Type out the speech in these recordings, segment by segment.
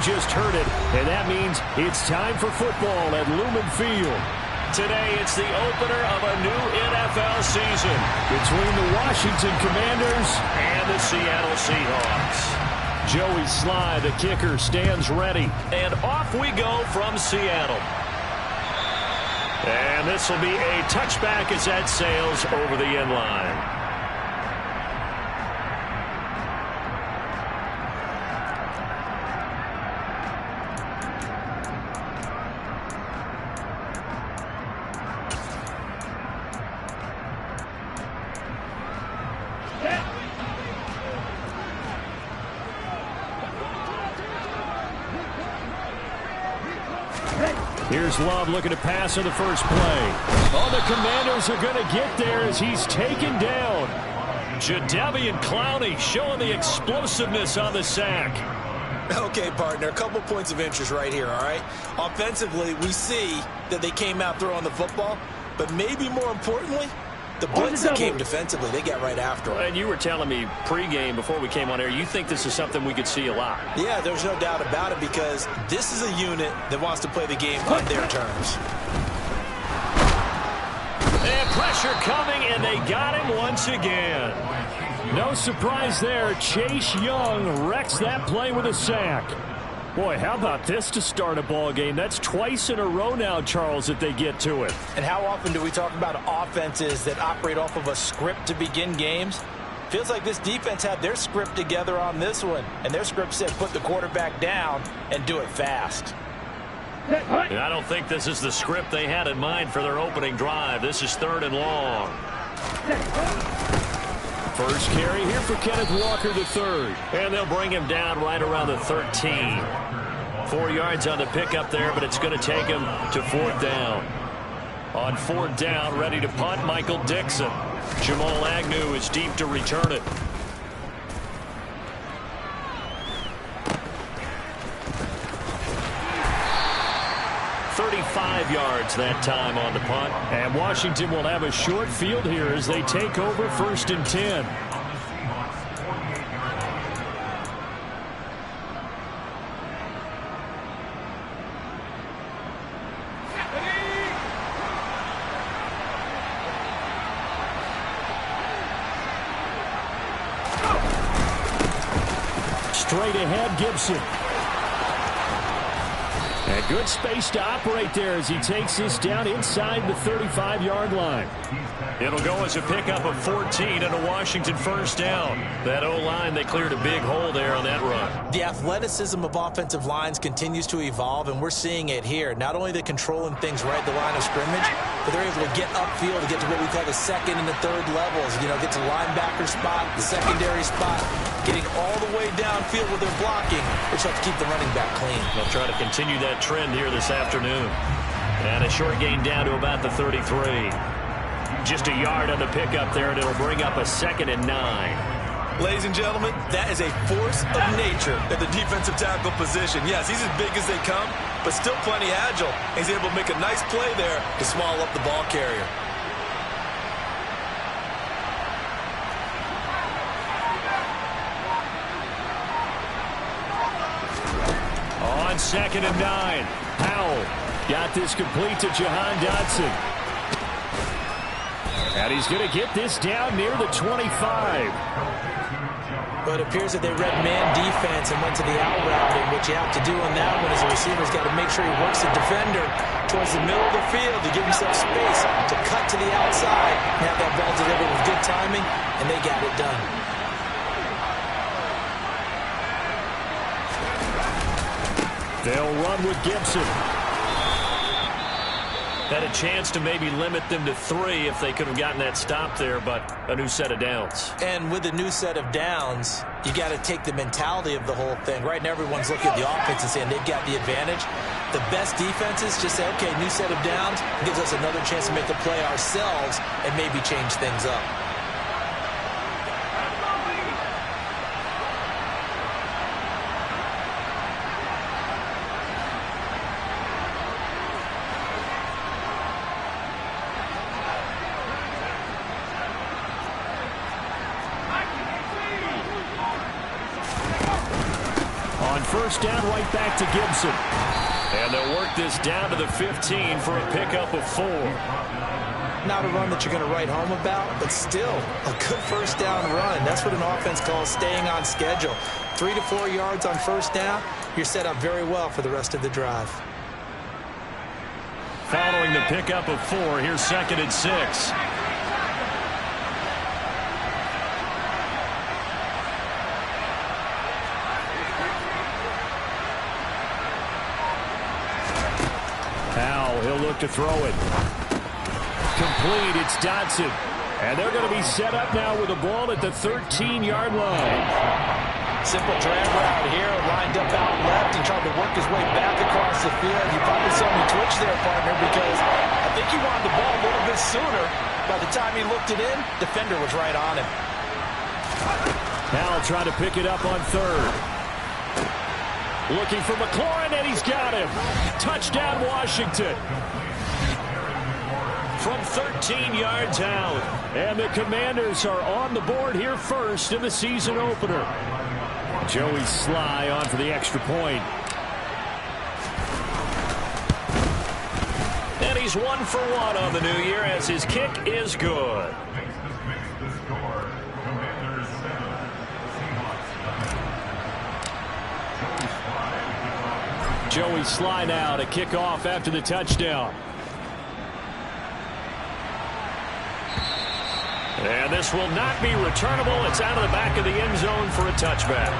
Just heard it, and that means it's time for football at Lumen Field. Today, it's the opener of a new NFL season between the Washington Commanders and the Seattle Seahawks. Joey Sly, the kicker, stands ready. And off we go from Seattle. And this will be a touchback as that sails over the end line. Here's Love looking to pass on the first play. Oh, the Commanders are going to get there as he's taken down. Jadeveon Clowney showing the explosiveness on the sack. Okay, partner, a couple points of interest right here, all right? Offensively, we see that they came out throwing the football, but maybe more importantly, the blitz that came defensively, they got right after it. And you were telling me pregame before we came on air, you think this is something we could see a lot. Yeah, there's no doubt about it because this is a unit that wants to play the game on their terms. And pressure coming, and they got him once again. No surprise there. Chase Young wrecks that play with a sack. Boy, how about this to start a ball game? That's twice in a row now, Charles, that they get to it. And how often do we talk about offenses that operate off of a script to begin games? Feels like this defense had their script together on this one, and their script said put the quarterback down and do it fast. And I don't think this is the script they had in mind for their opening drive. This is 3rd and long. First carry here for Kenneth Walker III. And they'll bring him down right around the 13. 4 yards on the pickup there, but it's going to take him to 4th down. On 4th down, ready to punt, Michael Dixon. Jamal Agnew is deep to return it. Yards that time on the punt. And Washington will have a short field here as they take over 1st and 10. Straight ahead, Gibson. And good space to operate there as he takes this down inside the 35-yard line. It'll go as a pickup of 14 and a Washington 1st down. That O-line, they cleared a big hole there on that run. The athleticism of offensive lines continues to evolve, and we're seeing it here. Not only they're controlling things right at the line of scrimmage, but they're able to get upfield to get to what we call the 2nd and the 3rd levels. You know, get to linebacker spot, the secondary spot, getting all the way downfield with their blocking, which helps keep the running back clean. They'll try to continue that trend here this afternoon. And a short gain down to about the 33. Just a yard on the pickup there, and it'll bring up a 2nd and 9. Ladies and gentlemen, that is a force of nature at the defensive tackle position. Yes, he's as big as they come, but still plenty agile. He's able to make a nice play there to small up the ball carrier. On 2nd and 9, Howell got this complete to Jahan Dotson. And he's going to get this down near the 25. But it appears that they read man defense and went to the out route. And what you have to do on that one is the receiver's got to make sure he works the defender towards the middle of the field to give himself space to cut to the outside and have that ball delivered with good timing, and they got it done. They'll run with Gibson. Had a chance to maybe limit them to 3 if they could have gotten that stop there, but a new set of downs. And with a new set of downs, you got to take the mentality of the whole thing. Right now, everyone's looking at the offense and saying they've got the advantage. The best defenses just say, okay, new set of downs gives us another chance to make a play ourselves and maybe change things up. first down right back to Gibson. And they'll work this down to the 15 for a pickup of 4. Not a run that you're going to write home about, but still a good first down run. That's what an offense calls staying on schedule. 3 to 4 yards on first down, you're set up very well for the rest of the drive. Following the pickup of 4, here's 2nd and 6. He'll look to throw it. Complete. It's Dotson. And they're going to be set up now with the ball at the 13-yard line. Simple drag route here, lined up out left and tried to work his way back across the field. You probably saw me twitch there, partner, because I think he wanted the ball a little bit sooner. By the time he looked it in, defender was right on him. Now trying to pick it up on 3rd. Looking for McLaurin, and he's got him. Touchdown, Washington. From 13 yards out. And the Commanders are on the board here first in the season opener. Joey Sly on for the extra point. And he's 1 for 1 on the new year as his kick is good. Joey Sly now to kick off after the touchdown. And this will not be returnable. It's out of the back of the end zone for a touchback.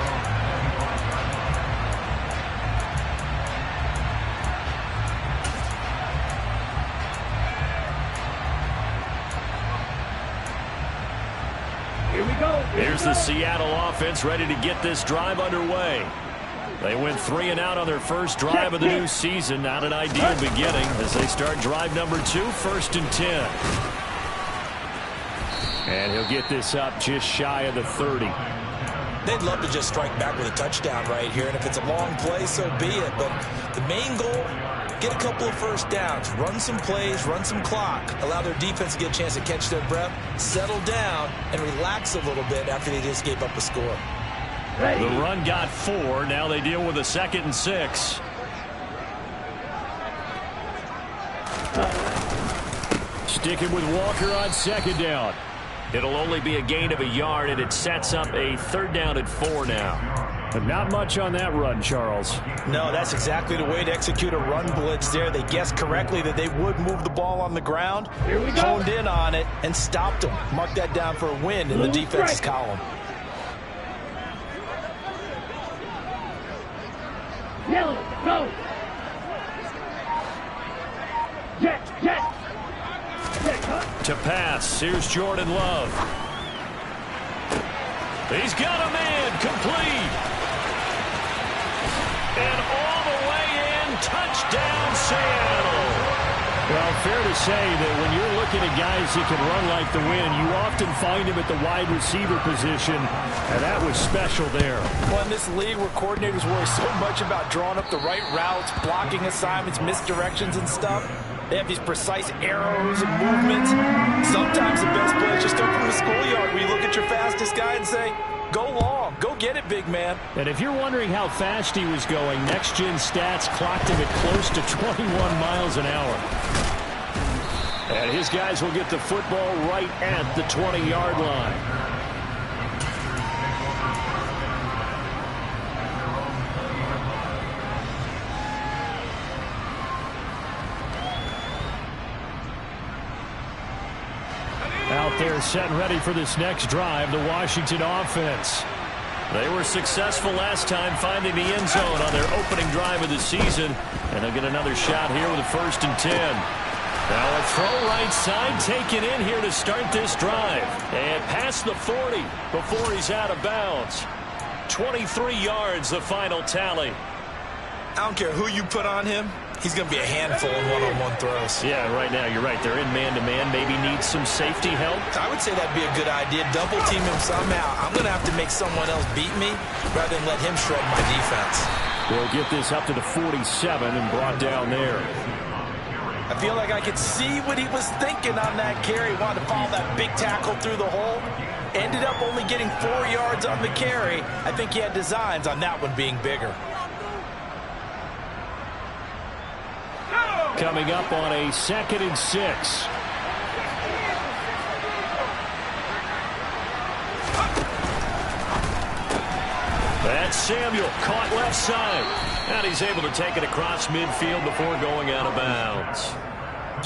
Here we go. Here's the Seattle offense ready to get this drive underway. They went 3 and out on their first drive of the new season. Not an ideal beginning as they start drive number 2, 1st and 10. And he'll get this up just shy of the 30. They'd love to just strike back with a touchdown right here, and if it's a long play, so be it. But the main goal, get a couple of first downs, run some plays, run some clock, allow their defense to get a chance to catch their breath, settle down, and relax a little bit after they just gave up a score. The run got 4. Now they deal with a 2nd and 6. Sticking with Walker on 2nd down. It'll only be a gain of a yard, and it sets up a 3rd down and 4 now. But not much on that run, Charles. No, that's exactly the way to execute a run blitz there. They guessed correctly that they would move the ball on the ground, honed in on it, and stopped them. Mark that down for a win in the defense's column. Yellow, go! Jet, jet! To pass, here's Jordan Love. He's got a man, complete. And all the way in, touchdown Seattle. Well, fair to say that when you're looking at guys that can run like the wind, you often find him at the wide receiver position, and that was special there. Well, in this league where coordinators worry so much about drawing up the right routes, blocking assignments, misdirections and stuff, they have these precise arrows and movements. Sometimes the best plays just come from the schoolyard where you look at your fastest guy and say, go long, go get it, big man. And if you're wondering how fast he was going, next-gen stats clocked him at close to 21 miles an hour. And his guys will get the football right at the 20-yard line. Out there set and ready for this next drive, the Washington offense. They were successful last time finding the end zone on their opening drive of the season. And they'll get another shot here with a 1st and 10. Now a throw right side taken in here to start this drive. And past the 40 before he's out of bounds. 23 yards, the final tally. I don't care who you put on him. He's going to be a handful in one-on-one throws. Yeah, right now you're right. They're in man-to-man. Maybe needs some safety help. I would say that'd be a good idea. Double team him somehow. I'm going to have to make someone else beat me rather than let him shred my defense. They'll get this up to the 47 and brought down there. I feel like I could see what he was thinking on that carry. Wanted to follow that big tackle through the hole. Ended up only getting 4 yards on the carry. I think he had designs on that one being bigger. coming up on a 2nd and 6. That's Samuel, caught left side. And he's able to take it across midfield before going out of bounds.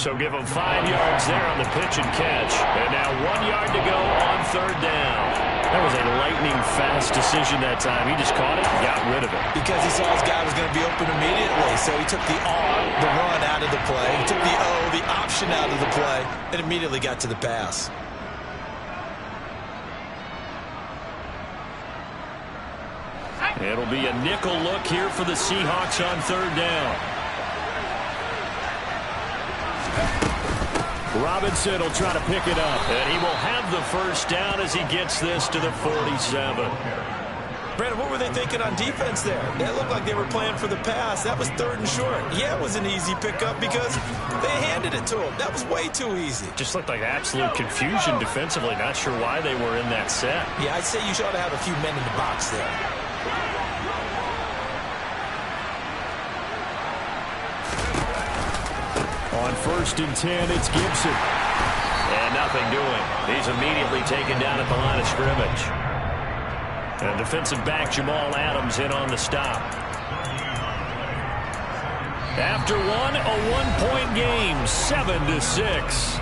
So give him 5 yards there on the pitch and catch. And now 1 yard to go on 3rd down. That was a lightning-fast decision that time. He just caught it and got rid of it. Because he saw his guy was going to be open immediately. So he took the R, the run, out of the play. He took the O, the option, out of the play, and immediately got to the pass. It'll be a nickel look here for the Seahawks on 3rd down. Robinson will try to pick it up. And he will have the 1st down as he gets this to the 47. Brandon, what were they thinking on defense there? They looked like they were playing for the pass. That was 3rd and short. Yeah, it was an easy pickup because they handed it to him. That was way too easy. Just looked like absolute confusion defensively. Not sure why they were in that set. Yeah, I'd say you should have a few men in the box there. On 1st and 10, it's Gibson. And nothing doing. He's immediately taken down at the line of scrimmage. And defensive back Jamal Adams in on the stop. After one, a 1-point game, 7-6.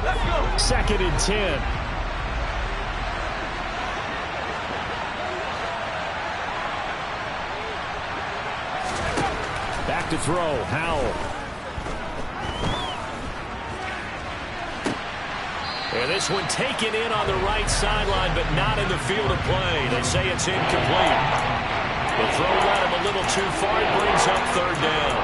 Let's go. 2nd and 10. Back to throw, Howell. And this one taken in on the right sideline, but not in the field of play. They say it's incomplete. The throw led him a little too far. It brings up 3rd down.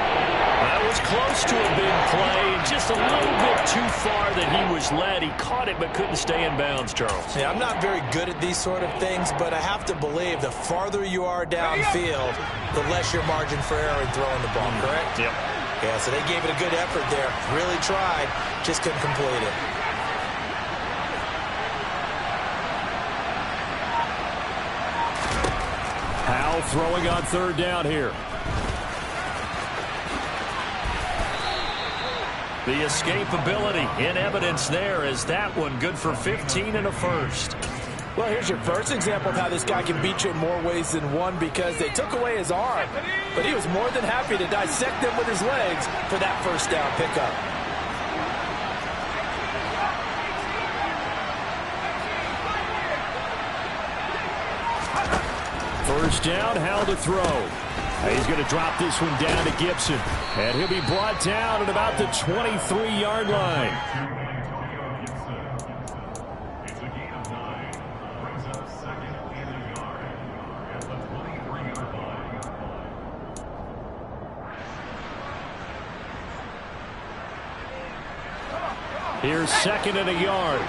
That was close to a big play. Just a little bit too far that he was led. He caught it but couldn't stay in bounds, Charles. Yeah, I'm not very good at these sort of things, but I have to believe the farther you are downfield, the less your margin for error in throwing the ball, correct? Yep. Yeah, so they gave it a good effort there. Really tried, just couldn't complete it. Howell throwing on 3rd down here. The escapability in evidence there as that one good for 15 and a 1st. Well, here's your first example of how this guy can beat you in more ways than one, because they took away his arm, but he was more than happy to dissect them with his legs for that 1st down pickup. First down, Howell to throw. He's going to drop this one down to Gibson. And he'll be brought down at about the 23-yard line. Here's 2nd and a yard.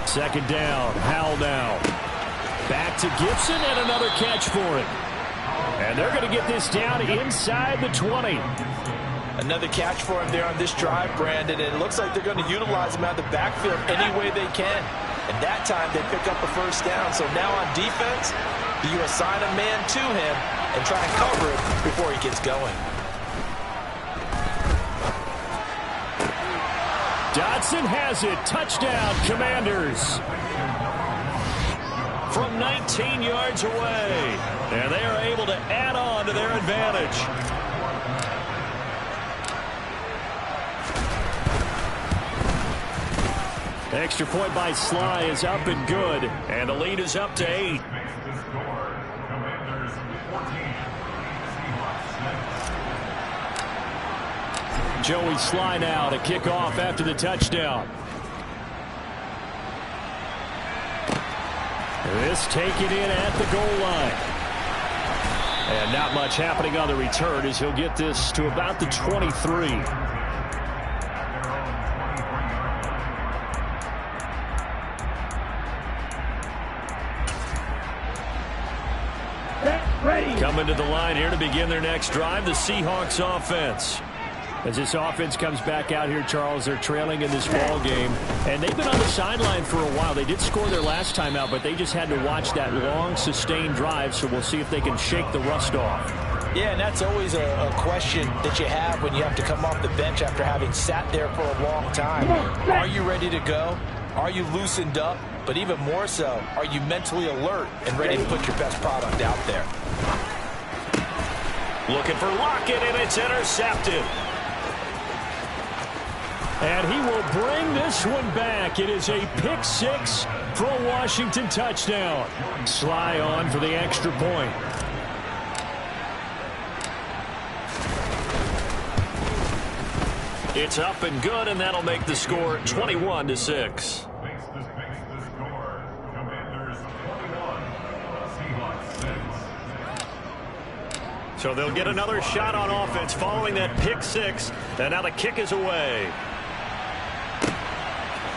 Second down, Howell now. Back to Gibson and another catch for him. And they're going to get this down inside the 20. Another catch for him there on this drive, Brandon, and it looks like they're going to utilize him out of the backfield any way they can. And that time they pick up a 1st down. So now on defense, you assign a man to him and try and cover it before he gets going. Dodson has it. Touchdown, Commanders. From 19 yards away. And they are able to add on to their advantage. Extra point by Sly is up and good. And the lead is up to 8. Joey Sly now to kick off after the touchdown. This taken in at the goal line. And not much happening on the return as he'll get this to about the 23. Set, Coming to the line here to begin their next drive, the Seahawks offense. As this offense comes back out here, Charles, they're trailing in this ball game, and they've been on the sideline for a while. They did score their last time out, but they just had to watch that long, sustained drive, so we'll see if they can shake the rust off. Yeah, and that's always a question that you have when you have to come off the bench after having sat there for a long time. Are you ready to go? Are you loosened up? But even more so, are you mentally alert and ready to put your best product out there? Looking for Lockett, and it's intercepted. And he will bring this one back. It is a pick six for a Washington touchdown. Sly on for the extra point. It's up and good, and that'll make the score 21-6. So they'll get another shot on offense following that pick six, and now the kick is away.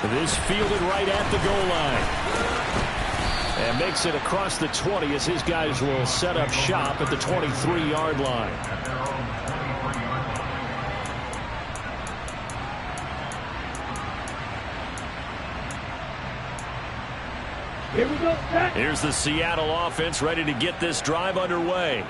This fielded right at the goal line. And makes it across the 20 as his guys will set up shop at the 23-yard line. Here we go. Here's the Seattle offense ready to get this drive underway.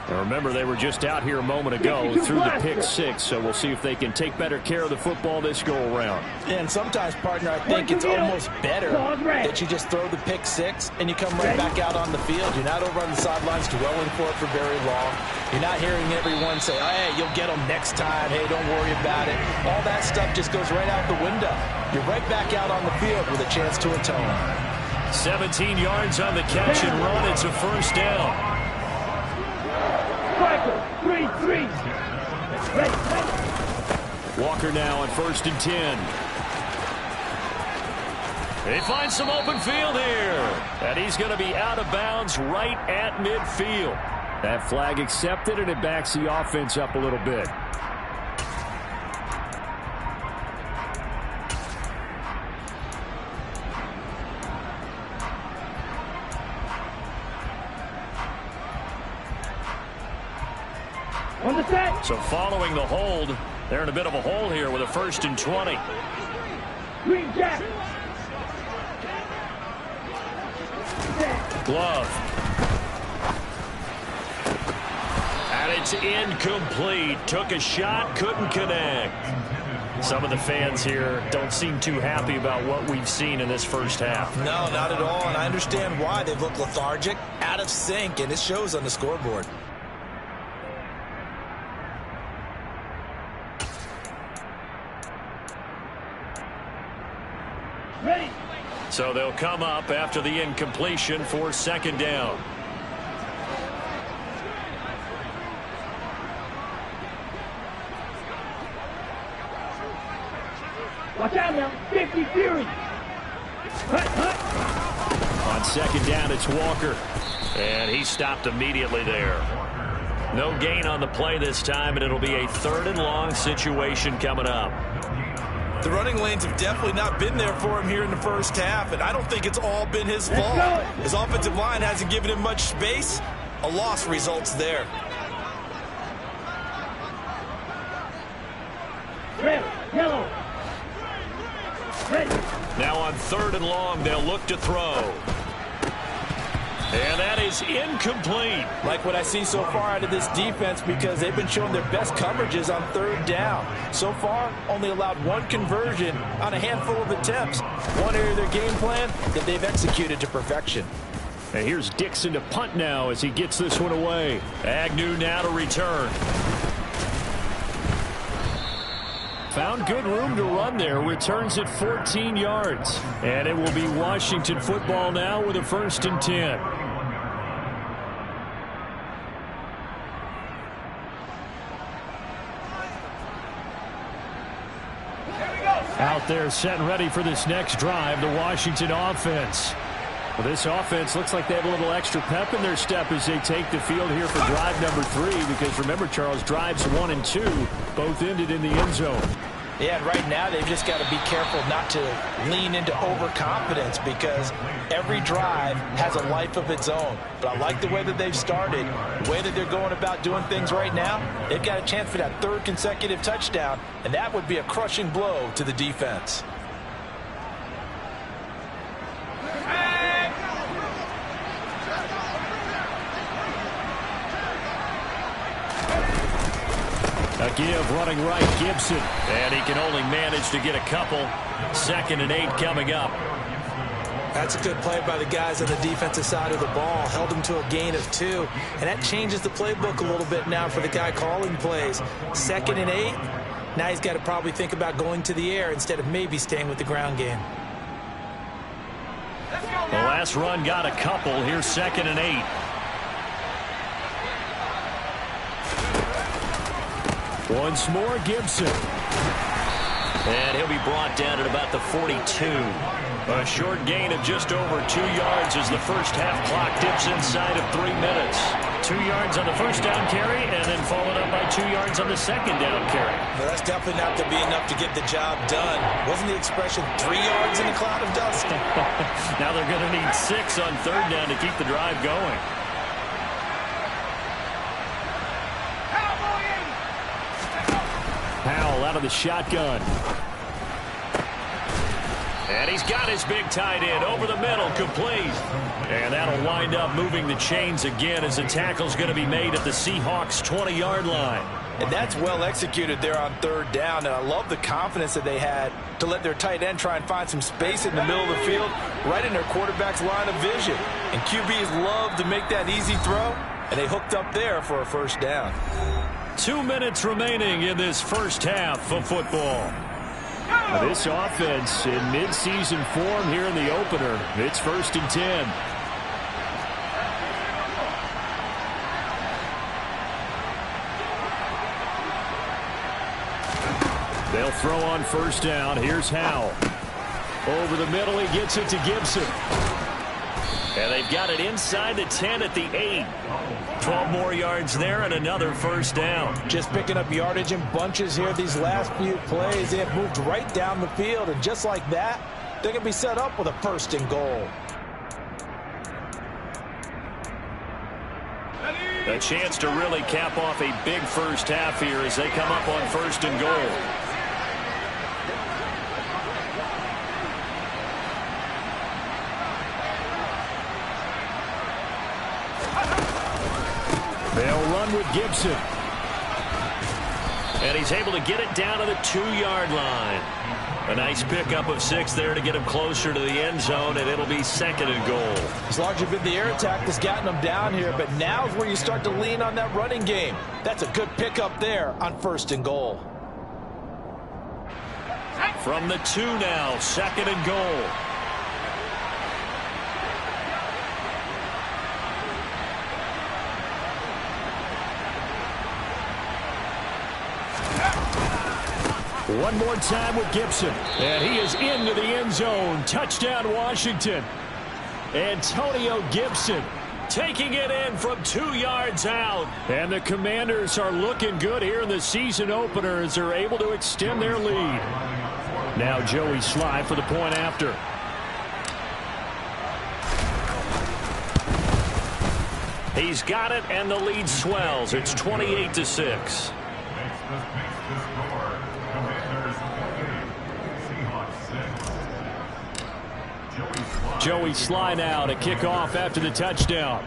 And remember, they were just out here a moment ago through the pick six, so we'll see if they can take better care of the football this go-around. And sometimes, partner, I think it's almost better that you just throw the pick six and you come right back out on the field. You're not over on the sidelines dwelling for it for very long. You're not hearing everyone say, oh, hey, you'll get them next time. Hey, don't worry about it. All that stuff just goes right out the window. You're right back out on the field with a chance to atone. 17 yards on the catch and run. It's a first down. 3-3. Walker now on 1st and 10. They find some open field here. And he's going to be out of bounds right at midfield. That flag accepted, and it backs the offense up a little bit. On the set. So following the hold, they're in a bit of a hole here with a 1st and 20. Green Jack. Glove. And it's incomplete. Took a shot, couldn't connect. Some of the fans here don't seem too happy about what we've seen in this first half. No, not at all, and I understand why. They've looked lethargic, out of sync, and it shows on the scoreboard. Ready. So they'll come up after the incompletion for 2nd down. Watch out now. 50 Fury. Hut. On 2nd down, it's Walker. And he stopped immediately there. No gain on the play this time, and it'll be a 3rd and long situation coming up. The running lanes have definitely not been there for him here in the first half, and I don't think it's all been his fault. His offensive line hasn't given him much space. A loss results there. Red. Yellow. Red. Now on 3rd and long, they'll look to throw. And that is incomplete. Like what I see so far out of this defense, because they've been showing their best coverages on 3rd down. So far, only allowed 1 conversion on a handful of attempts. One area of their game plan that they've executed to perfection. And here's Dixon to punt now as he gets this one away. Agnew now to return. Found good room to run there. Returns at 14 yards. And it will be Washington football now with a 1st and 10. Out there set and ready for this next drive, the Washington offense. Well, this offense looks like they have a little extra pep in their step as they take the field here for drive number 3, because remember, Charles, drives 1 and 2 both ended in the end zone. Yeah, and right now they've just got to be careful not to lean into overconfidence because every drive has a life of its own. But I like the way that they've started, the way that they're going about doing things right now. They've got a chance for that third consecutive touchdown, and that would be a crushing blow to the defense. A give running right, Gibson. And he can only manage to get a couple. 2nd and 8 coming up. That's a good play by the guys on the defensive side of the ball. Held him to a gain of 2. And that changes the playbook a little bit now for the guy calling plays. 2nd and 8. Now he's got to probably think about going to the air instead of maybe staying with the ground game. The last run got a couple. Here's 2nd and 8. Once more, Gibson. And he'll be brought down at about the 42. A short gain of just over 2 yards as the first half clock dips inside of 3 minutes. 2 yards on the first down carry and then followed up by 2 yards on the second down carry. Well, that's definitely not going to be enough to get the job done. Wasn't the expression 3 yards in a cloud of dust? Now they're going to need 6 on 3rd down to keep the drive going. Powell out of the shotgun. And he's got his big tight end over the middle, complete. And that'll wind up moving the chains again as the tackle's going to be made at the Seahawks' 20-yard line. And that's well executed there on 3rd down. And I love the confidence that they had to let their tight end try and find some space in the middle of the field, right in their quarterback's line of vision. And QBs love to make that easy throw, and they hooked up there for a first down. 2 minutes remaining in this first half of football. This offense in midseason form here in the opener. It's 1st and 10. They'll throw on 1st down. Here's Howell. Over the middle, he gets it to Gibson. And they've got it inside the 10 at the 8. 12 more yards there and another 1st down. Just picking up yardage in bunches here these last few plays. They have moved right down the field, and just like that, they're going to be set up with a 1st and goal. A chance to really cap off a big first half here as they come up on 1st and goal. They'll run with Gibson. And he's able to get it down to the 2-yard line. A nice pickup of 6 there to get him closer to the end zone, and it'll be 2nd and goal. It's largely been the air attack that's gotten them down here, but now's where you start to lean on that running game. That's a good pickup there on 1st and goal. From the 2 now, 2nd and goal. One more time with Gibson. And he is into the end zone. Touchdown, Washington. Antonio Gibson taking it in from 2 yards out. And the Commanders are looking good here in the season opener as they're able to extend their lead. Now Joey Sly for the point after. He's got it, and the lead swells. It's 28-6. Joey Sly now to kick off after the touchdown.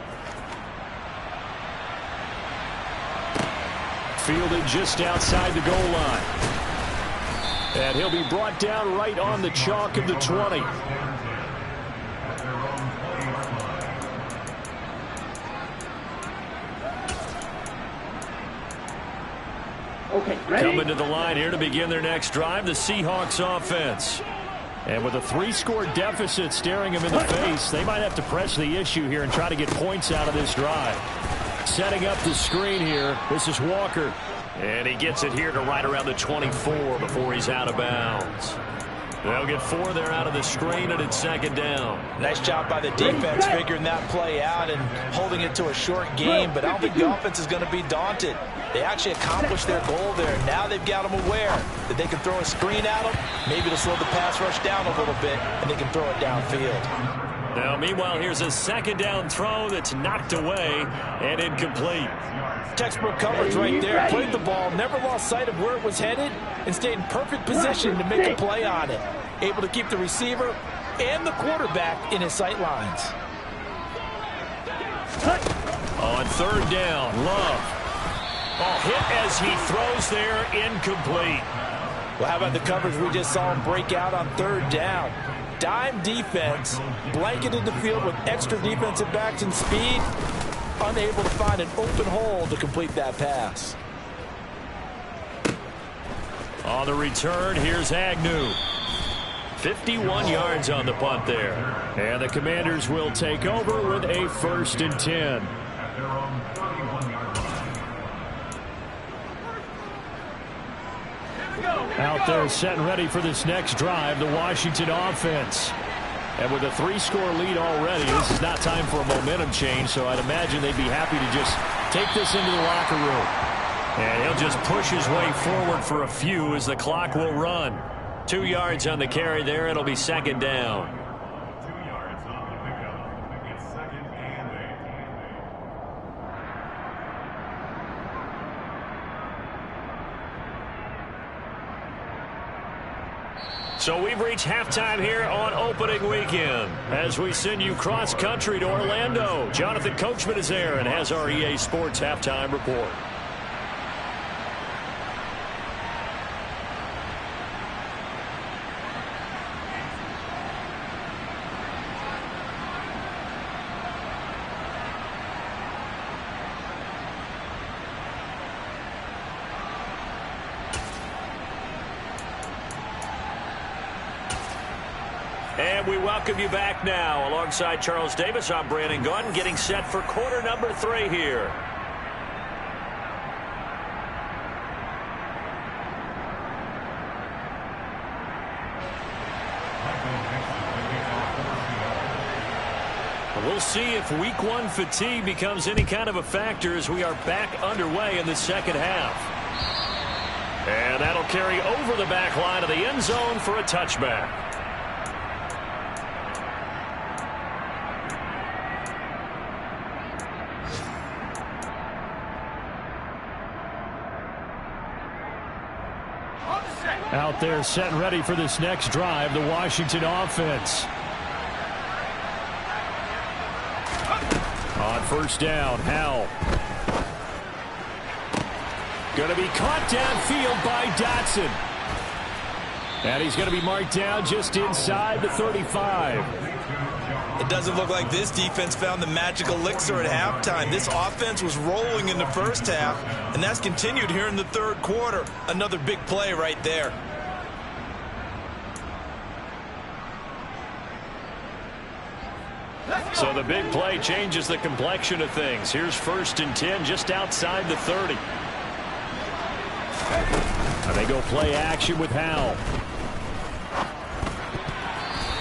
Fielded just outside the goal line. And he'll be brought down right on the chalk of the 20. Okay, ready? Coming to the line here to begin their next drive, the Seahawks offense. And with a 3-score deficit staring him in the face, they might have to press the issue here and try to get points out of this drive. Setting up the screen here, this is Walker. And he gets it here to right around the 24 before he's out of bounds. They'll get 4 there out of the screen, and it's 2nd down. Nice job by the defense figuring that play out and holding it to a short game, but I don't think the offense is going to be daunted. They actually accomplished their goal there. Now they've got them aware that they can throw a screen at them. Maybe to slow the pass rush down a little bit, and they can throw it downfield. Now, meanwhile, here's a second down throw that's knocked away and incomplete. Textbook coverage right there. Played the ball, never lost sight of where it was headed, and stayed in perfect position to make a play on it. Able to keep the receiver and the quarterback in his sight lines. On third down, Love. Oh, hit as he throws there, incomplete. Well, how about the coverage we just saw him break out on third down? Dime defense, blanketed the field with extra defensive backs and speed, unable to find an open hole to complete that pass. On the return, here's Agnew. 51 yards on the punt there. And the Commanders will take over with a 1st and 10. Out there set and ready for this next drive, the Washington offense. And with a 3-score lead already, this is not time for a momentum change, so I'd imagine they'd be happy to just take this into the locker room. And he'll just push his way forward for a few as the clock will run. 2 yards on the carry there. It'll be second down. So we've reached halftime here on opening weekend as we send you cross-country to Orlando. Jonathan Coachman is there and has our EA Sports halftime report. And we welcome you back now. Alongside Charles Davis, I'm Brandon Gaudin, getting set for quarter number 3 here. We'll see if week 1 fatigue becomes any kind of a factor as we are back underway in the second half. And that'll carry over the back line of the end zone for a touchback. Out there set and ready for this next drive, the Washington offense. On first down, Howell. Going to be caught downfield by Dotson. And he's going to be marked down just inside the 35. It doesn't look like this defense found the magic elixir at halftime. This offense was rolling in the first half, and that's continued here in the third quarter. Another big play right there. So the big play changes the complexion of things. Here's 1st and 10 just outside the 30. And they go play action with Howell.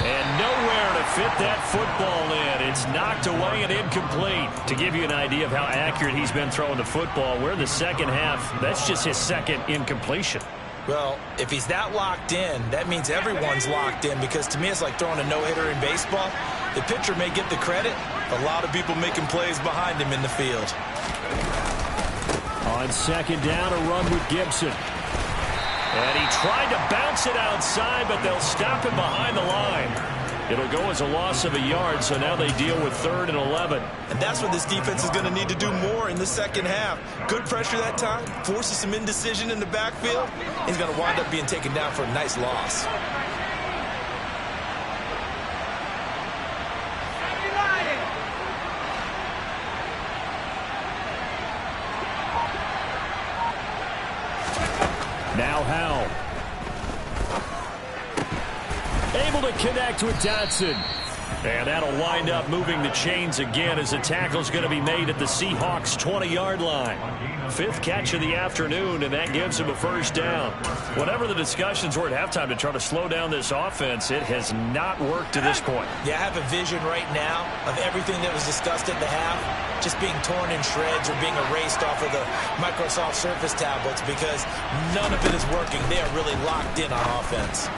And nowhere to fit that football in. It's knocked away and incomplete. To give you an idea of how accurate he's been throwing the football, we're in the second half. That's just his second incompletion. Well, if he's that locked in, that means everyone's locked in, because to me it's like throwing a no-hitter in baseball. The pitcher may get the credit. A lot of people making plays behind him in the field. On second down, a run with Gibson. And he tried to bounce it outside, but they'll stop him behind the line. It'll go as a loss of a yard, so now they deal with 3rd and 11. And that's what this defense is going to need to do more in the second half. Good pressure that time, forces some indecision in the backfield. He's going to wind up being taken down for a nice loss. Now Howell. Able to connect with Dotson. And that'll wind up moving the chains again as the tackle's going to be made at the Seahawks' 20-yard line. 5th catch of the afternoon, and that gives him a first down. Whatever the discussions were at halftime to try to slow down this offense, it has not worked to this point. Yeah, I have a vision right now of everything that was discussed at the half just being torn in shreds or being erased off of the Microsoft Surface tablets because none of it is working. They are really locked in on offense.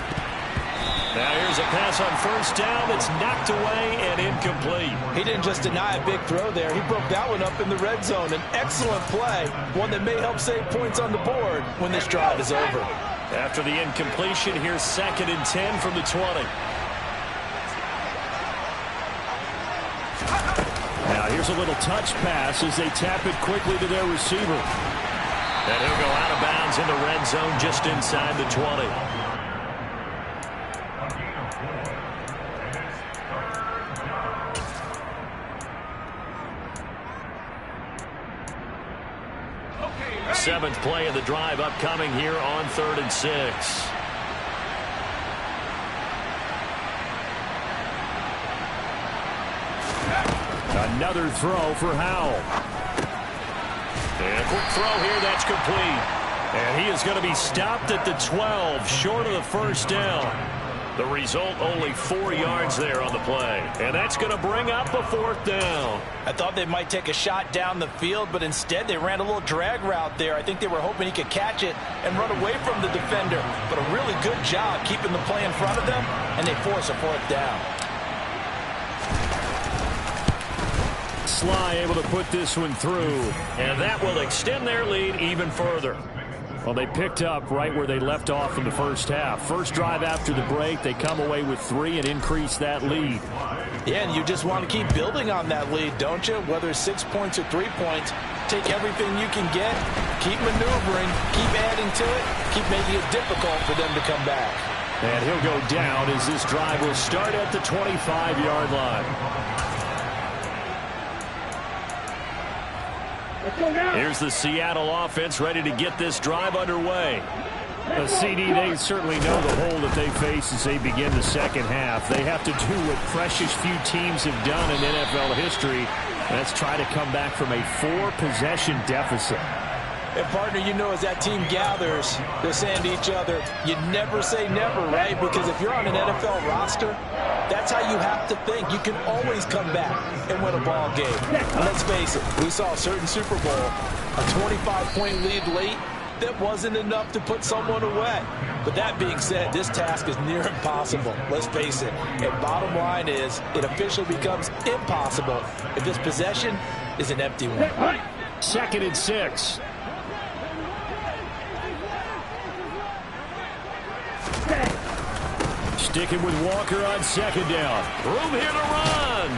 Now here's a pass on first down that's knocked away and incomplete. He didn't just deny a big throw there. He broke that one up in the red zone. An excellent play, one that may help save points on the board when this drive is over. After the incompletion, here's 2nd and 10 from the 20. Now here's a little touch pass as they tap it quickly to their receiver. And he'll go out of bounds in the red zone just inside the 20. Seventh play of the drive upcoming here on 3rd and 6. Another throw for Howell. And a quick throw here, that's complete. And he is going to be stopped at the 12, short of the first down. The result, only 4 yards there on the play. And that's going to bring up a 4th down. I thought they might take a shot down the field, but instead they ran a little drag route there. I think they were hoping he could catch it and run away from the defender. But a really good job keeping the play in front of them, and they force a 4th down. Sly able to put this one through. And that will extend their lead even further. Well, they picked up right where they left off in the first half. First drive after the break, they come away with 3 and increase that lead. Yeah, and you just want to keep building on that lead, don't you? Whether it's 6 points or 3 points, take everything you can get, keep maneuvering, keep adding to it, keep making it difficult for them to come back. And he'll go down as this drive will start at the 25-yard line. Here's the Seattle offense ready to get this drive underway. CD, they certainly know the hole that they face as they begin the second half. They have to do what precious few teams have done in NFL history. That's try to come back from a 4-possession deficit. And, partner, you know as that team gathers, they're saying to each other, you never say never, right? Because if you're on an NFL roster, that's how you have to think. You can always come back and win a ball game. And let's face it, we saw a certain Super Bowl, a 25-point lead late, that wasn't enough to put someone away. But that being said, this task is near impossible. Let's face it. And bottom line is, it officially becomes impossible if this possession is an empty one. 2nd and 6. Sticking with Walker on 2nd down. Room here to run.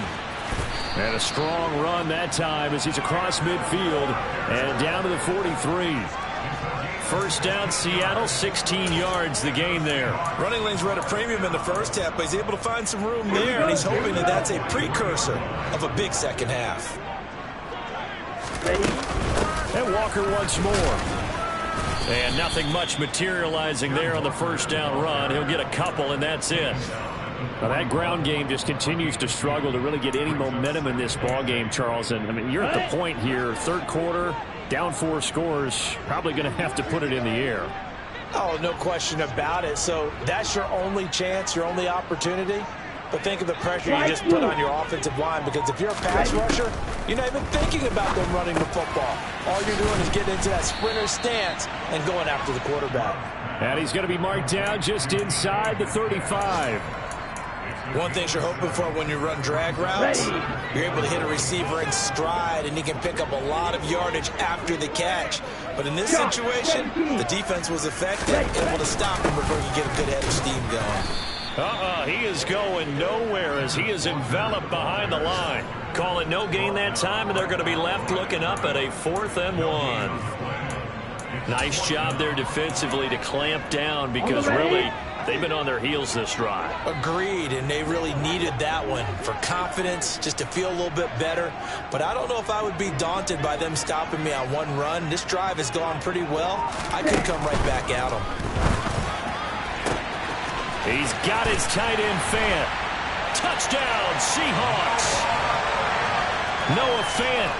And a strong run that time as he's across midfield and down to the 43. First down, Seattle, 16 yards the game there. Running lanes were at a premium in the first half, but he's able to find some room there, and he's hoping that that's a precursor of a big second half. And Walker once more. And nothing much materializing there on the first down run. He'll get a couple, and that's it. Now that ground game just continues to struggle to really get any momentum in this ball game, Charles. And I mean, you're at the point here, third quarter, down 4 scores, probably going to have to put it in the air. Oh, no question about it. So that's your only chance, your only opportunity. But think of the pressure you just put on your offensive line, because if you're a pass rusher, you're not even thinking about them running the football. All you're doing is getting into that sprinter stance and going after the quarterback. And he's going to be marked down just inside the 35. One thing you're hoping for when you run drag routes, you're able to hit a receiver in stride, and he can pick up a lot of yardage after the catch. But in this situation, the defense was effective, able to stop him before he could get a good head of steam going. He is going nowhere as he is enveloped behind the line. Call it no gain that time, and they're going to be left looking up at a 4th and 1. Nice job there defensively to clamp down, because really they've been on their heels this drive. Agreed, and they really needed that one for confidence, just to feel a little bit better. But I don't know if I would be daunted by them stopping me on one run. This drive has gone pretty well. I could come right back at them. He's got his tight end fan. Touchdown, Seahawks. Noah Fant,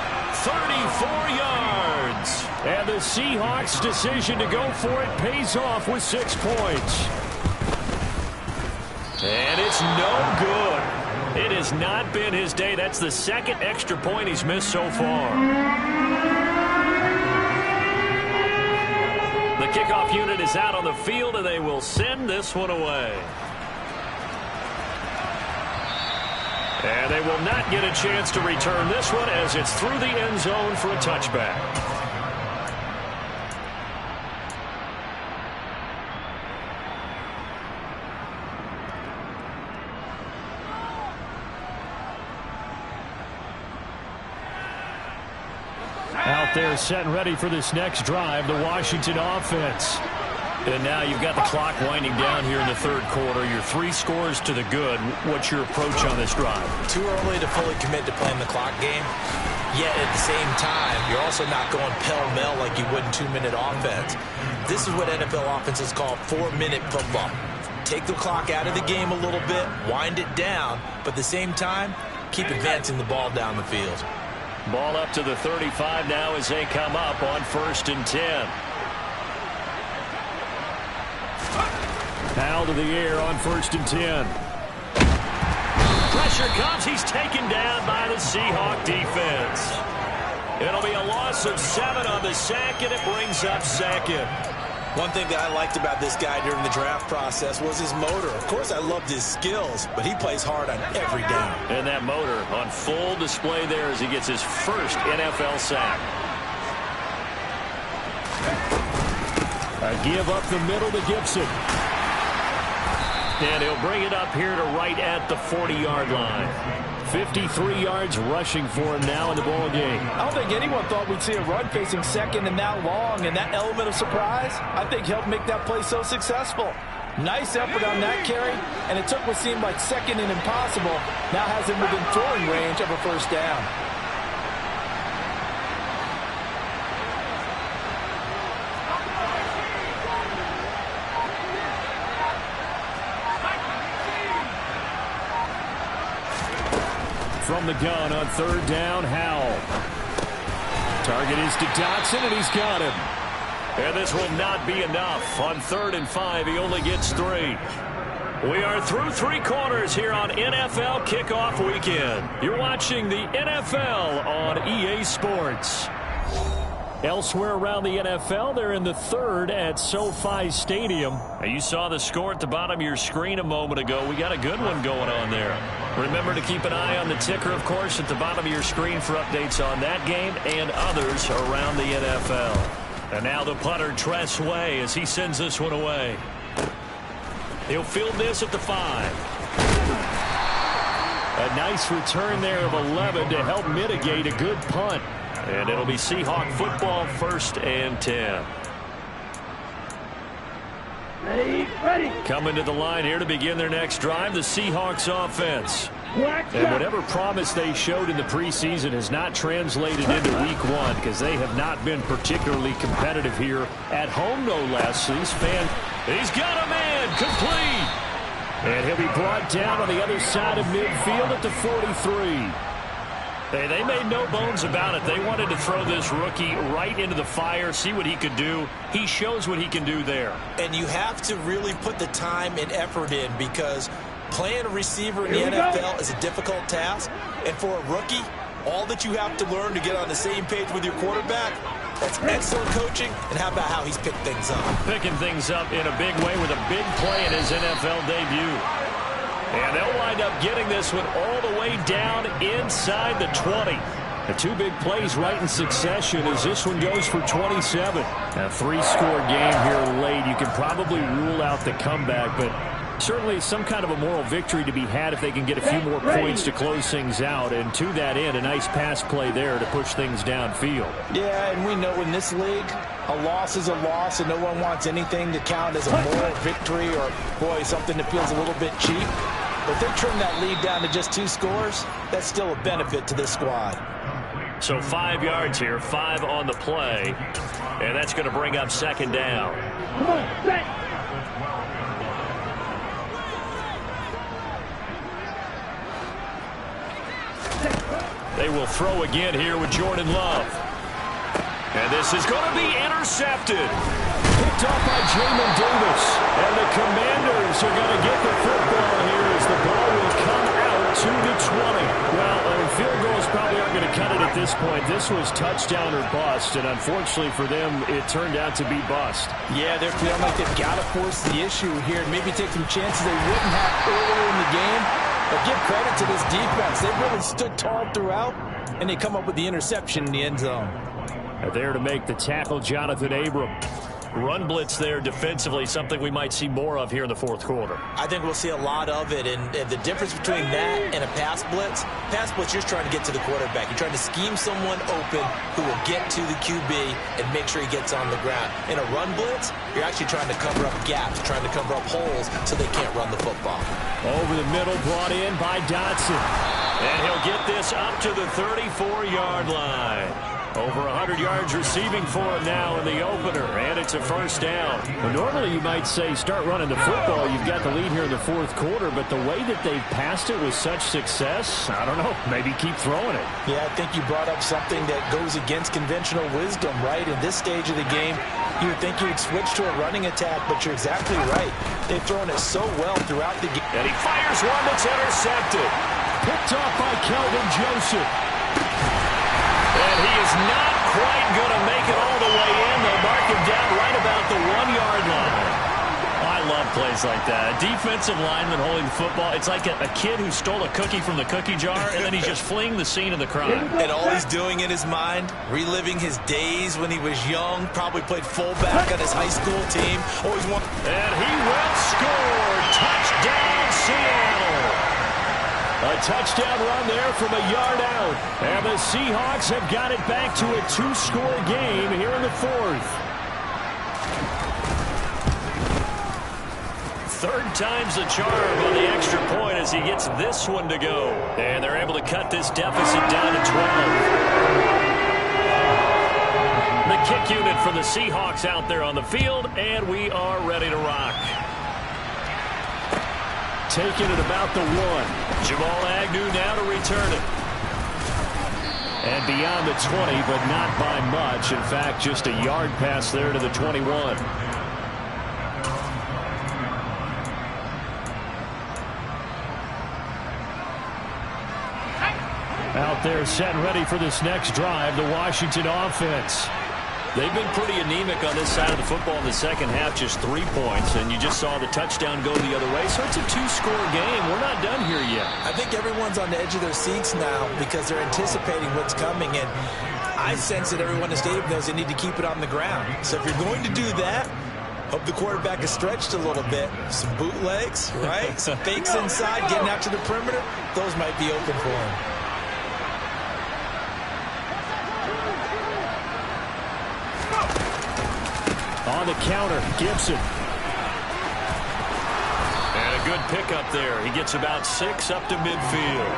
34 yards. And the Seahawks' decision to go for it pays off with 6 points. And it's no good. It has not been his day. That's the second extra point he's missed so far. The kickoff unit is out on the field, and they will send this one away. And they will not get a chance to return this one as it's through the end zone for a touchback. Out there set and ready for this next drive, the Washington offense. And now you've got the clock winding down here in the third quarter. Your 3 scores to the good. What's your approach on this drive? Too early to fully commit to playing the clock game. Yet at the same time, you're also not going pell-mell like you would in 2-minute offense. This is what NFL offenses call 4-minute football. Take the clock out of the game a little bit, wind it down, but at the same time, keep advancing the ball down the field. Ball up to the 35 now as they come up on 1st and 10. Foul to the air on 1st and 10. Pressure comes. He's taken down by the Seahawk defense. It'll be a loss of 7 on the sack, and it brings up 2nd. One thing that I liked about this guy during the draft process was his motor. Of course, I loved his skills, but he plays hard on every down. And that motor on full display there as he gets his first NFL sack. A give up the middle to Gibson. And he'll bring it up here to right at the 40-yard line. 53 yards rushing for him now in the ball game. I don't think anyone thought we'd see a run facing second and that long, and that element of surprise, I think, helped make that play so successful. Nice effort on that carry, and it took what seemed like second and impossible, now has him within throwing range of a first down. From the gun on 3rd down, Howell. Target is to Dotson, and he's got him. And this will not be enough. On 3rd and 5, he only gets 3. We are through 3 quarters here on NFL Kickoff Weekend. You're watching the NFL on EA Sports. Elsewhere around the NFL, they're in the 3rd at SoFi Stadium. Now, you saw the score at the bottom of your screen a moment ago. We got a good one going on there. Remember to keep an eye on the ticker, of course, at the bottom of your screen for updates on that game and others around the NFL. And now the punter, Tress Way, as he sends this one away. He'll field this at the 5. A nice return there of 11 to help mitigate a good punt. And it'll be Seahawk football, 1st and 10. Ready. Coming to the line here to begin their next drive, the Seahawks offense. And whatever promise they showed in the preseason has not translated into week 1 because they have not been particularly competitive here at home, no less. So these fans, he's got a man, complete. And he'll be brought down on the other side of midfield at the 43. Hey, they made no bones about it. They wanted to throw this rookie right into the fire, see what he could do. He shows what he can do there. And you have to really put the time and effort in because playing a receiver in the NFL is a difficult task. And for a rookie, all that you have to learn to get on the same page with your quarterback, that's excellent coaching. And how about how he's picked things up? Picking things up in a big way with a big play in his NFL debut. And they'll wind up getting this one all the way down inside the 20. The 2 big plays right in succession as this one goes for 27. A 3-score game here late. You can probably rule out the comeback, but certainly some kind of a moral victory to be had if they can get a few more points to close things out. And to that end, a nice pass play there to push things downfield. Yeah, and we know in this league, a loss is a loss, and no one wants anything to count as a moral victory or, boy, something that feels a little bit cheap. But if they trim that lead down to just 2 scores, that's still a benefit to this squad. So 5 yards here, 5 on the play, and that's going to bring up 2nd down. Come on, set. 1 They will throw again here with Jordan Love. And this is going to be intercepted. Picked off by Jamin Davis. And the Commanders are going to get the football here as the ball will come out to the 20. Well, field goals probably aren't going to cut it at this point. This was touchdown or bust, and unfortunately for them, it turned out to be bust. Yeah, they're feeling like they've got to force the issue here and maybe take some chances they wouldn't have earlier in the game. But give credit to this defense. They really stood tall throughout, and they come up with the interception in the end zone. There to make the tackle, Jonathan Abram. Run blitz there defensively, something we might see more of here in the fourth quarter. I think we'll see a lot of it, and the difference between that and a pass blitz, you're just trying to get to the quarterback. You're trying to scheme someone open who will get to the QB and make sure he gets on the ground. In a run blitz, you're actually trying to cover up gaps, trying to cover up holes so they can't run the football. Over the middle, brought in by Dotson. And he'll get this up to the 34-yard line. Over 100 yards receiving for him now in the opener, and it's a first down. Well, normally you might say start running the football. You've got the lead here in the fourth quarter, but the way that they've passed it with such success, I don't know, maybe keep throwing it. Yeah, I think you brought up something that goes against conventional wisdom, right? In this stage of the game, you would think you would switch to a running attack, but you're exactly right. They've thrown it so well throughout the game. And he fires one that's intercepted. Picked off by Kelvin Joseph. And he is not quite going to make it all the way in. They'll mark him down right about the 1-yard line. I love plays like that. A defensive lineman holding the football. It's like a kid who stole a cookie from the cookie jar, and then he's just fleeing the scene of the crime. And all he's doing in his mind, reliving his days when he was young, probably played fullback on his high school team. And he will score. Touchdown, Seattle. A touchdown run there from a yard out. And the Seahawks have got it back to a 2-score game here in the fourth. Third time's the charm on the extra point as he gets this one to go. And they're able to cut this deficit down to 12. The kick unit for the Seahawks out there on the field, and we are ready to rock. Taking it about the 1. Jamal Agnew now to return it. And beyond the 20, but not by much. In fact, just a yard pass there to the 21. Out there set and ready for this next drive, the Washington offense. They've been pretty anemic on this side of the football in the second half, just 3 points, and you just saw the touchdown go the other way. So it's a 2-score game. We're not done here yet. I think everyone's on the edge of their seats now because they're anticipating what's coming, and I sense that everyone in the stadium knows they need to keep it on the ground. So if you're going to do that, hope the quarterback is stretched a little bit. Some bootlegs, right? Some fakes inside, getting out to the perimeter. Those might be open for him. On the counter, Gibson. And a good pickup there. He gets about 6 up to midfield.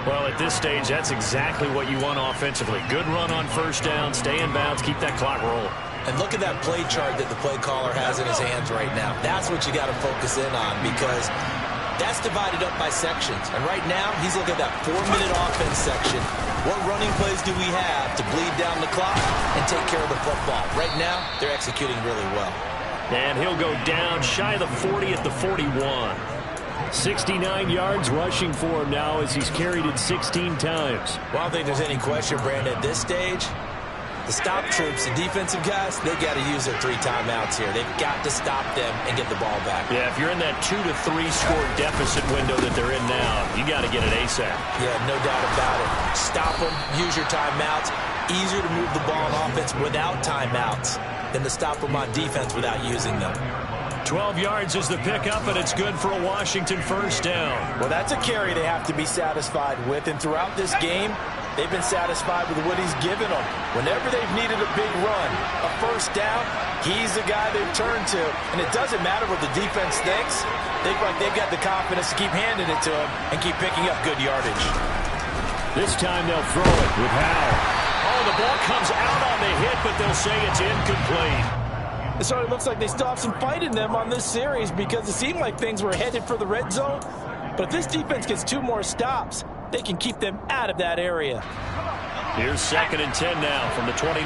Well, at this stage, that's exactly what you want offensively. Good run on first down, stay in bounds, keep that clock rolling. And look at that play chart that the play caller has in his hands right now. That's what you got to focus in on because that's divided up by sections. And right now, he's looking at that 4-minute offense section. What running plays do we have to bleed down the clock and take care of the football? Right now, they're executing really well. And he'll go down shy of the 40 at the 41. 69 yards rushing for him now as he's carried it 16 times. Well, I don't think there's any question, Brandon, at this stage. The stop troops, the defensive guys, they got to use their 3 timeouts here. They've got to stop them and get the ball back. Yeah, if you're in that 2 to 3 score deficit window that they're in now, you got to get it ASAP. Yeah, no doubt about it. Stop them, use your timeouts. Easier to move the ball on offense without timeouts than to stop them on defense without using them. 12 yards is the pickup, and it's good for a Washington first down. Well, that's a carry they have to be satisfied with, and throughout this game, they've been satisfied with what he's given them. Whenever they've needed a big run, a first down, he's the guy they've turned to. And it doesn't matter what the defense thinks. They feel like they've got the confidence to keep handing it to him and keep picking up good yardage. This time they'll throw it with Howell. Oh, the ball comes out on the hit, but they'll say it's incomplete. So it looks like they still have some fight in them on this series because it seemed like things were headed for the red zone. But if this defense gets 2 more stops, they can keep them out of that area. Here's 2nd and 10 now from the 29.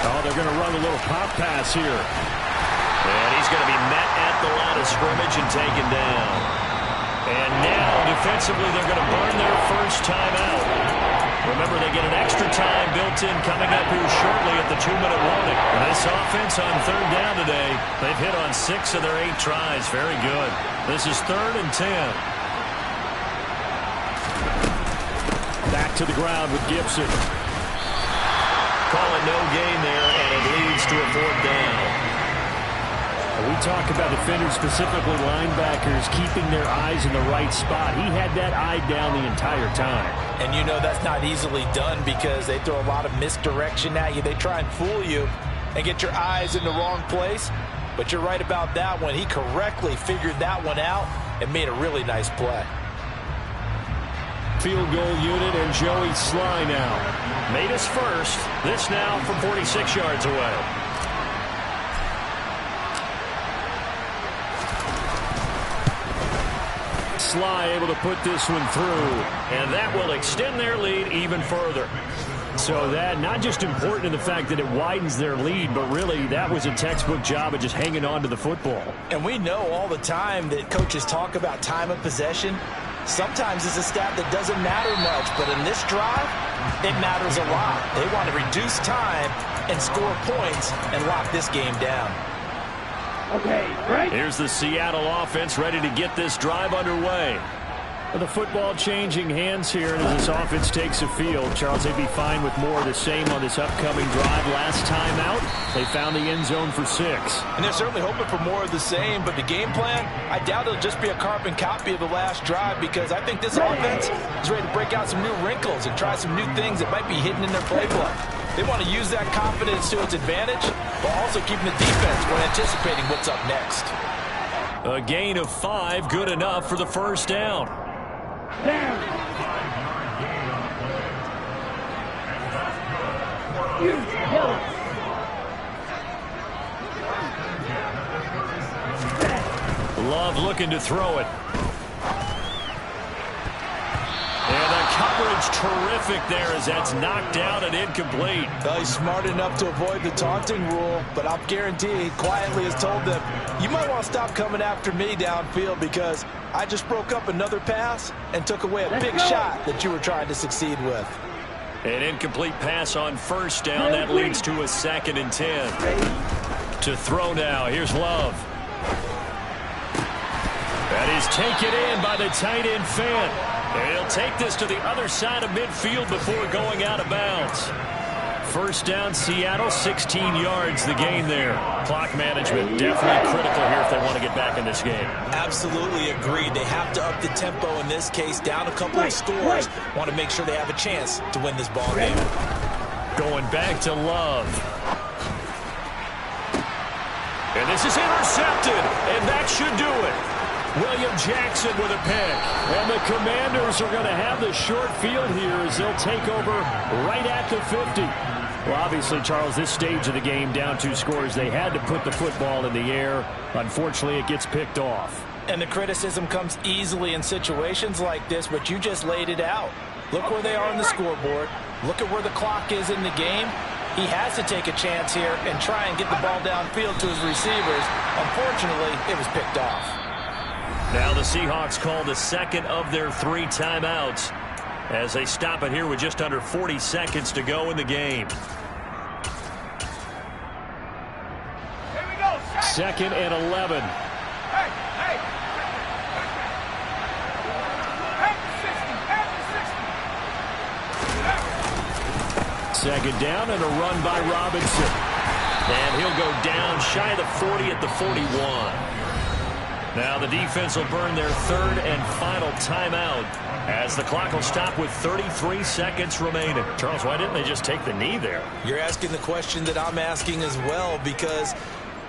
Oh, they're going to run a little pop pass here. And he's going to be met at the line of scrimmage and taken down. And now, defensively, they're going to burn their first time out. Remember, they get an extra time built in coming up here shortly at the 2-minute warning. This offense on 3rd down today, they've hit on 6 of their 8 tries. Very good. This is 3rd and 10. Back to the ground with Gibson. Call it no gain there, and it leads to a 4th down. We talk about defenders, specifically linebackers, keeping their eyes in the right spot. He had that eye down the entire time. And you know that's not easily done because they throw a lot of misdirection at you. They try and fool you and get your eyes in the wrong place. But you're right about that one. He correctly figured that one out and made a really nice play. Field goal unit and Joey Sly now. Made his first. This now from 46 yards away. Sly able to put this one through. And that will extend their lead even further. So that not just important in the fact that it widens their lead, but really that was a textbook job of just hanging on to the football. And we know all the time that coaches talk about time of possession. Sometimes it's a stat that doesn't matter much, but in this drive, it matters a lot. They want to reduce time and score points and lock this game down. Okay, right. Here's the Seattle offense ready to get this drive underway. The football changing hands here, and as this offense takes the field, Charles, they'd be fine with more of the same on this upcoming drive. Last time out, they found the end zone for 6. And they're certainly hoping for more of the same, but the game plan, I doubt it'll just be a carbon copy of the last drive because I think this offense is ready to break out some new wrinkles and try some new things that might be hidden in their playbook. They want to use that confidence to its advantage, but also keeping the defense when anticipating what's up next. A gain of 5, good enough for the first down. Down. You help. Love looking to throw it. And the coverage terrific there as that's knocked down and incomplete. Well, he's smart enough to avoid the taunting rule, but I'll guarantee he quietly has told them, you might want to stop coming after me downfield because I just broke up another pass and took away a big shot that you were trying to succeed with. An incomplete pass on first down. That leads to a 2nd and 10. To throw now. Here's Love. That is taken in by the tight end Fant. And he'll take this to the other side of midfield before going out of bounds. First down, Seattle, 16 yards, the gain there. Clock management definitely critical here if they want to get back in this game. Absolutely agreed. They have to up the tempo in this case, down a couple of scores. Want to make sure they have a chance to win this ball game. Going back to Love. And this is intercepted, and that should do it. William Jackson with a pick. And the Commanders are going to have the short field here as they'll take over right at the 50. Well, obviously, Charles, this stage of the game, down 2 scores, they had to put the football in the air. Unfortunately, it gets picked off. And the criticism comes easily in situations like this, but you just laid it out. Look where they are on the scoreboard. Look at where the clock is in the game. He has to take a chance here and try and get the ball downfield to his receivers. Unfortunately, it was picked off. Now the Seahawks call the second of their 3 timeouts as they stop it here with just under 40 seconds to go in the game. Here we go. 2nd and 11. Hey, hey. Second down and a run by Robinson. And he'll go down shy of the 40 at the 41. Now the defense will burn their 3rd and final timeout as the clock will stop with 33 seconds remaining. Charles, why didn't they just take the knee there? You're asking the question that I'm asking as well, because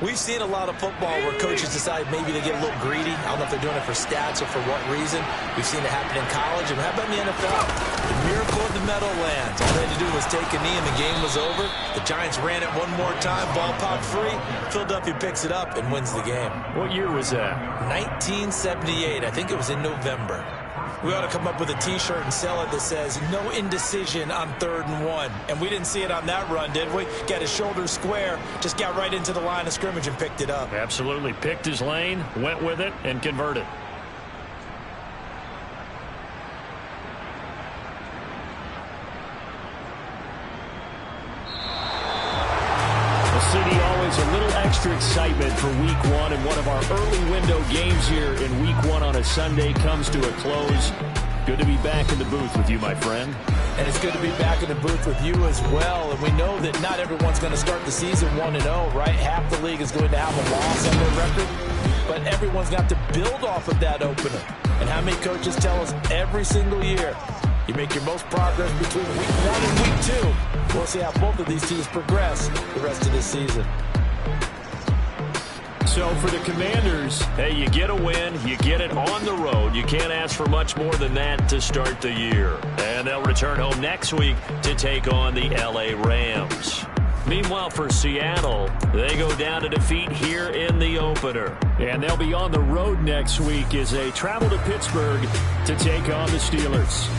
We've seen a lot of football where coaches decide maybe they get a little greedy. I don't know if they're doing it for stats or for what reason. We've seen it happen in college. And how about in the NFL? The miracle of the Meadowlands. All they had to do was take a knee and the game was over. The Giants ran it one more time. Ball popped free. Philadelphia picks it up and wins the game. What year was that? 1978. I think it was in November. We ought to come up with a T-shirt and sell it that says, no indecision on 3rd and 1. And we didn't see it on that run, did we? Got his shoulders square, just got right into the line of scrimmage and picked it up. Absolutely. Picked his lane, went with it, and converted. City, always a little extra excitement for week 1, and one of our early window games here in week 1 on a Sunday comes to a close. Good to be back in the booth with you, my friend. And it's good to be back in the booth with you as well. And we know that not everyone's going to start the season 1-0, right? Half the league is going to have a loss on their record. But everyone's got to build off of that opener. And how many coaches tell us every single year, you make your most progress between week 1 and week 2. We'll see how both of these teams progress the rest of this season. So for the Commanders, hey, you get a win, you get it on the road. You can't ask for much more than that to start the year. And they'll return home next week to take on the L.A. Rams. Meanwhile, for Seattle, they go down to defeat here in the opener. And they'll be on the road next week as they travel to Pittsburgh to take on the Steelers.